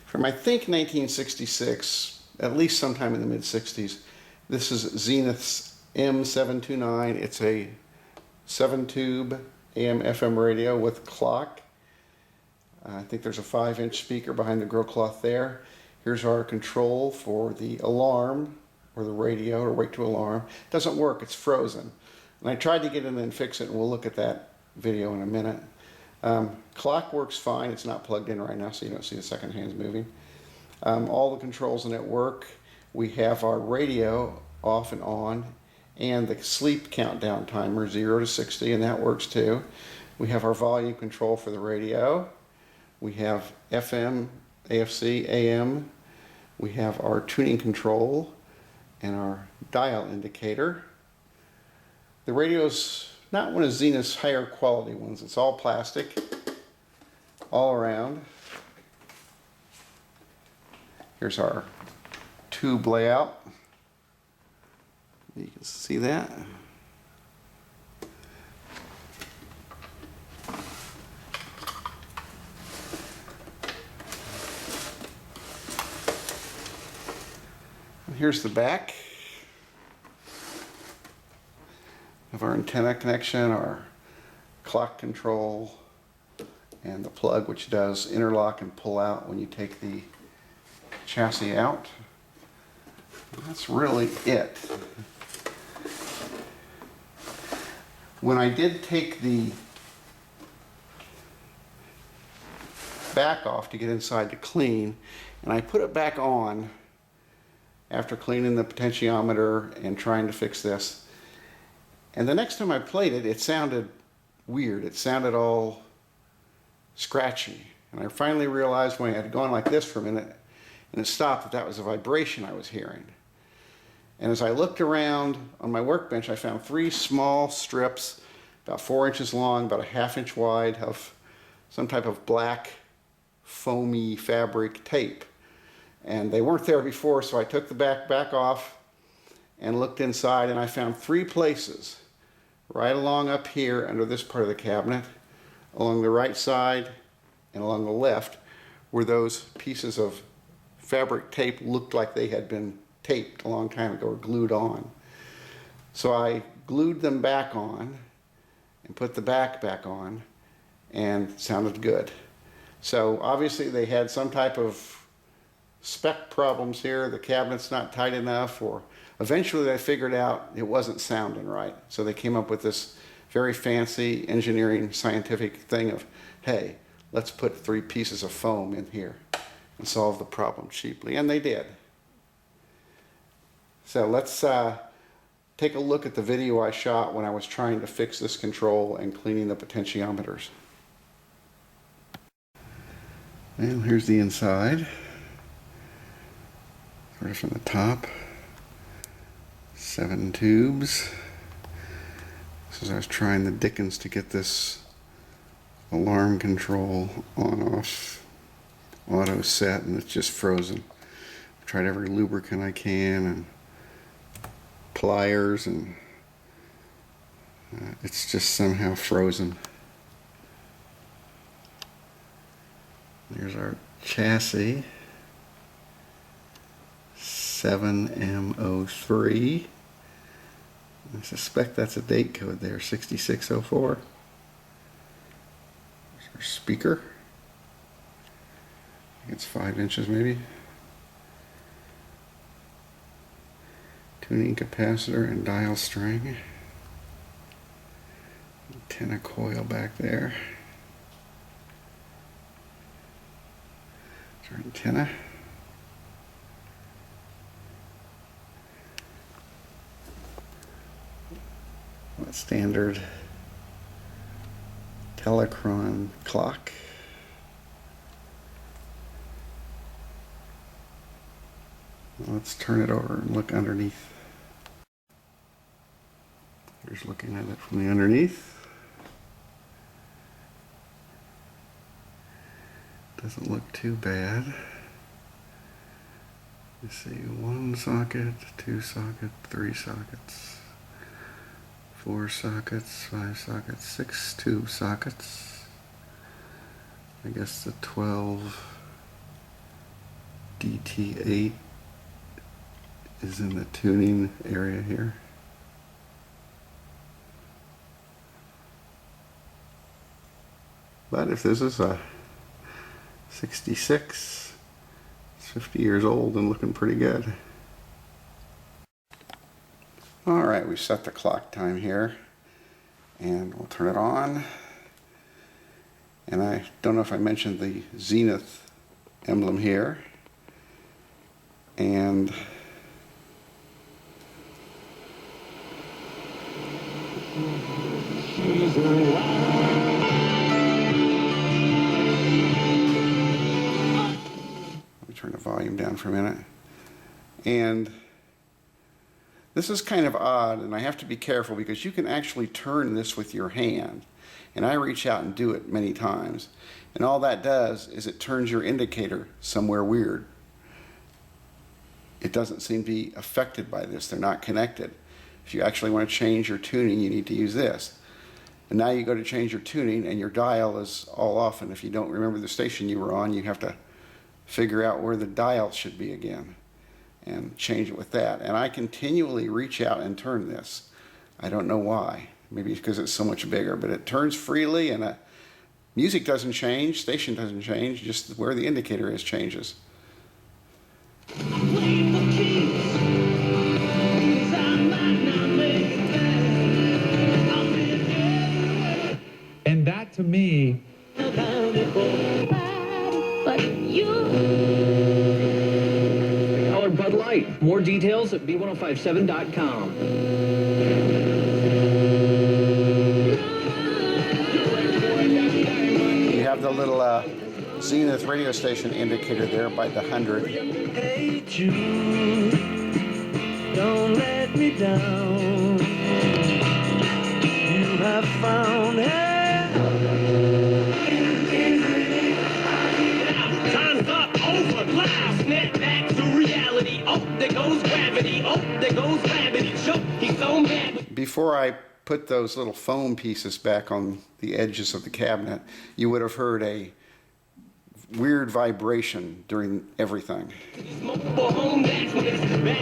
from I think 1966, at least sometime in the mid-60s. This is Zenith's M729. It's a 7-tube AM/FM radio with clock. I think there's a 5-inch speaker behind the grill cloth there. Here's our control for the alarm or the radio or wake to alarm. It doesn't work, it's frozen. And I tried to get in and fix it, and we'll look at that video in a minute. Clock works fine. It's not plugged in right now, so you don't see the second hands moving. All the controls in it work. We have our radio off and on, and the sleep countdown timer 0 to 60, and that works too. We have our volume control for the radio. We have FM, AFC, AM. We have our tuning control and our dial indicator. The radio's not one of Zenith's higher quality ones. It's all plastic, all around. Here's our tube layout. You can see that. And here's the back of our antenna connection, our clock control, and the plug, which does interlock and pull out when you take the chassis out. And that's really it. When I did take the back off to get inside to clean, and I put it back on after cleaning the potentiometer and trying to fix this, and the next time I played it, it sounded weird. It sounded all scratchy. And I finally realized when I had gone like this for a minute and it stopped, that that was a vibration I was hearing. And as I looked around on my workbench, I found 3 small strips, about 4 inches long, about a 1/2 inch wide, of some type of black foamy fabric tape. And they weren't there before, so I took the back off and looked inside, and I found 3 places right along up here under this part of the cabinet, along the right side and along the left, where those pieces of fabric tape looked like they had been taped a long time ago or glued on. So I glued them back on and put the back on, and it sounded good. So obviously they had some type of spec problems here. The cabinet's not tight enough, or eventually they figured out it wasn't sounding right. So they came up with this very fancy engineering scientific thing of, hey, let's put 3 pieces of foam in here and solve the problem cheaply. And they did. So let's take a look at the video I shot when I was trying to fix this control and cleaning the potentiometers. And here's the inside. Sort of from the top. 7 tubes. So as I was trying the dickens to get this alarm control on-off auto set, and it's just frozen. I've tried every lubricant I can and pliers, and it's just somehow frozen. There's our chassis, 7M03. I suspect that's a date code there, 6604. There's our speaker. I think it's 5 inches maybe. Tuning capacitor and dial string. Antenna coil back there. There's our antenna. Standard Telechron clock. Let's turn it over and look underneath. Here's looking at it from the underneath. Doesn't look too bad. Let's see, 1 socket, 2 sockets, 3 sockets. 4 sockets, 5 sockets, 6 tube sockets. I guess the 12 ET8 is in the tuning area here. But if this is a 66, it's 50 years old and looking pretty good. Alright, we set the clock time here and we'll turn it on. And I don't know if I mentioned the Zenith emblem here. And let me turn the volume down for a minute. And this is kind of odd, and I have to be careful because you can actually turn this with your hand. And I reach out and do it many times. And all that does is it turns your indicator somewhere weird. It doesn't seem to be affected by this. They're not connected. If you actually want to change your tuning, you need to use this. And now you go to change your tuning and your dial is all off. And if you don't remember the station you were on, you have to figure out where the dial should be again and change it with that. And I continually reach out and turn this. I don't know why. Maybe it's because it's so much bigger, but it turns freely and music doesn't change, station doesn't change, just where the indicator is changes. And that to me, Colored Bud Light. More details at b1057.com. You have the little Zenith radio station indicator there by the 100. Hey Jude, don't let me down. You have found help. Time's up, over, live, snap back to reality. Oh, there goes gravity. Oh, there goes gravity. Show, he's so mad. Before I put those little foam pieces back on the edges of the cabinet, you would have heard a weird vibration during everything.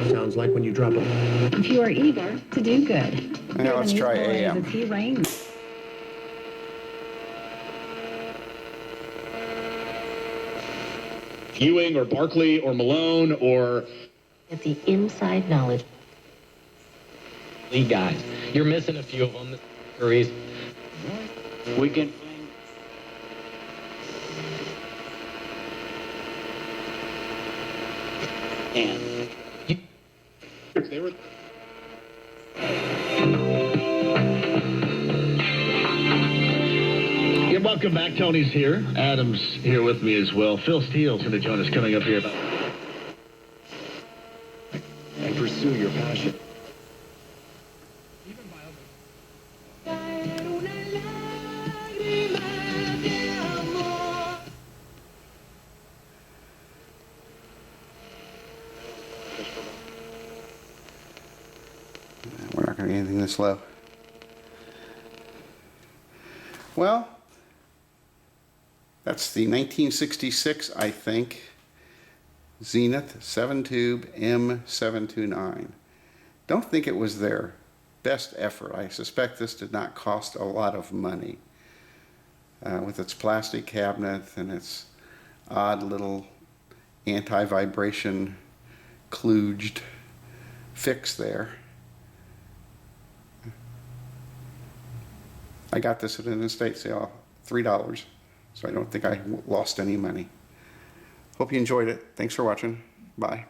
sounds like when you drop a... If you are eager to do good. Now let's try AM. Ewing or Barkley or Malone or... At the inside knowledge. Lead guys. You're missing a few of them. Hurries. We can... And... They were... Yeah, welcome back. Tony's here. Adam's here with me as well. Phil Steele's going to join us coming up here about... And pursue your passion. We're not going to get anything this low. Well, that's the 1966, I think, Zenith 7-tube M729. Don't think it was their best effort. I suspect this did not cost a lot of money. With its plastic cabinet and its odd little anti-vibration kludged fix there. I got this at an estate sale, $3, so I don't think I lost any money. Hope you enjoyed it. Thanks for watching. Bye.